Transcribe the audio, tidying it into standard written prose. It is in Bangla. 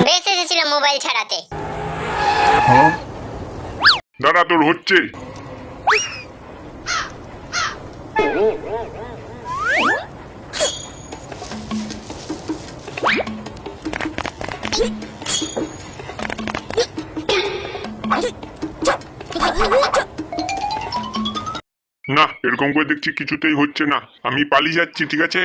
বেশ এসেছিল মোবাইল ছাড়াতে। দাঁড়া, তোর হচ্ছে। না, এরকম করে দেখছি কিছুতেই হচ্ছে না। আমি পালিয়ে যাচ্ছি, ঠিক আছে?